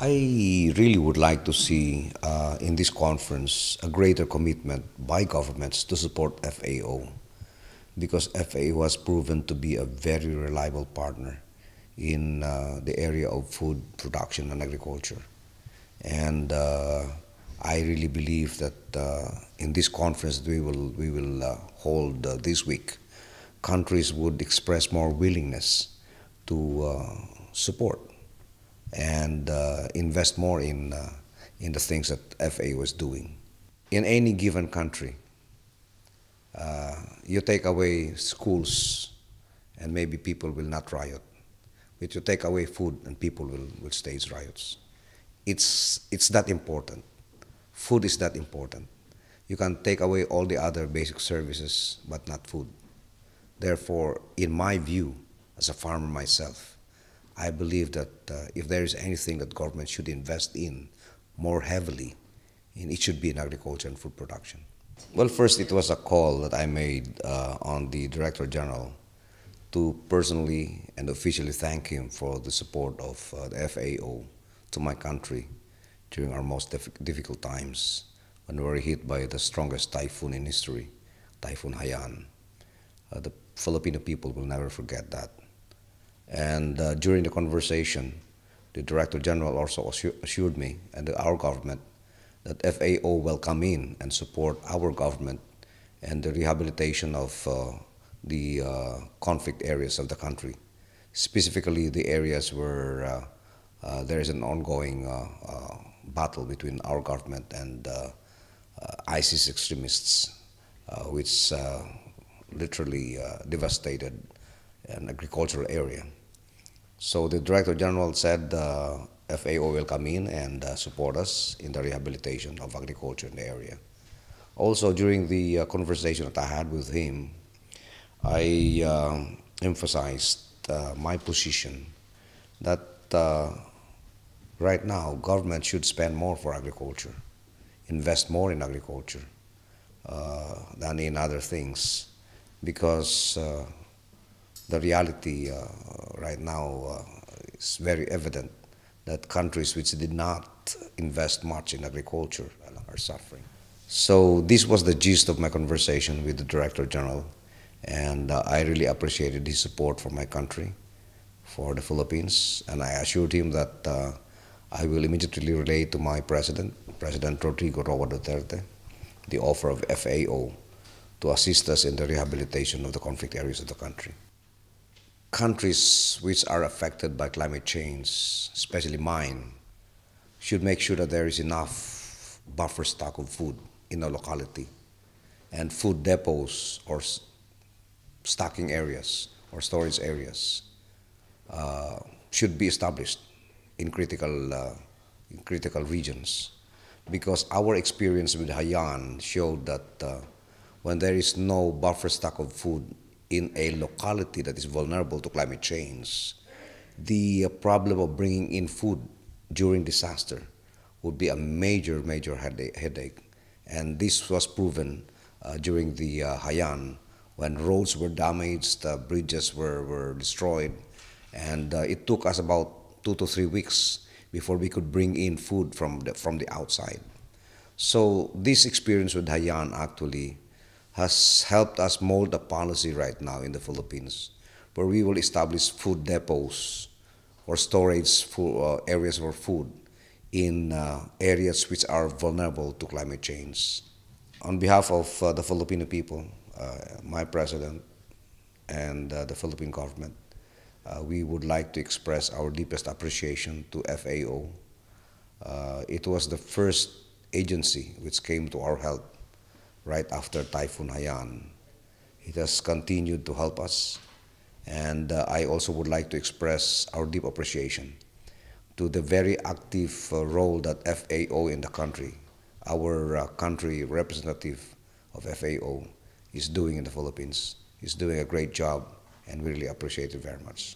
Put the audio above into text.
I really would like to see in this conference a greater commitment by governments to support FAO because FAO has proven to be a very reliable partner in the area of food production and agriculture. And I really believe that in this conference we will hold this week, countries would express more willingness to support and invest more in the things that FAO is doing. In any given country, you take away schools and maybe people will not riot. But you take away food and people will stage riots. It's that important. Food is that important. You can take away all the other basic services, but not food. Therefore, in my view, as a farmer myself, I believe that if there is anything that government should invest in more heavily, it should be in agriculture and food production. Well, first it was a call that I made on the Director General to personally and officially thank him for the support of the FAO to my country during our most difficult times when we were hit by the strongest typhoon in history, Typhoon Haiyan. The Filipino people will never forget that. And during the conversation, the Director General also assured me and our government that FAO will come in and support our government and the rehabilitation of the conflict areas of the country, specifically the areas where there is an ongoing battle between our government and ISIS extremists, which literally devastated an agricultural area. So the Director General said FAO will come in and support us in the rehabilitation of agriculture in the area. Also, during the conversation that I had with him, I emphasized my position that right now government should spend more for agriculture, invest more in agriculture than in other things, because the reality right now is very evident that countries which did not invest much in agriculture are suffering. So this was the gist of my conversation with the Director General, and I really appreciated his support for my country, for the Philippines, and I assured him that I will immediately relay to my President Rodrigo Roa Duterte, the offer of FAO to assist us in the rehabilitation of the conflict areas of the country. Countries which are affected by climate change, especially mine, should make sure that there is enough buffer stock of food in the locality, and food depots or stocking areas or storage areas should be established in critical regions, because our experience with Haiyan showed that when there is no buffer stock of food in a locality that is vulnerable to climate change, the problem of bringing in food during disaster would be a major headache. And this was proven during the Haiyan, when roads were damaged, bridges were destroyed, and it took us about 2 to 3 weeks before we could bring in food from the outside. So this experience with Haiyan actually has helped us mold a policy right now in the Philippines, where we will establish food depots or storage areas for food in areas which are vulnerable to climate change. On behalf of the Filipino people, my President, and the Philippine government, we would like to express our deepest appreciation to FAO. It was the first agency which came to our help right after Typhoon Haiyan. It has continued to help us, and I also would like to express our deep appreciation to the very active role that FAO in the country, our country representative of FAO, is doing in the Philippines. He's doing a great job, and we really appreciate it very much.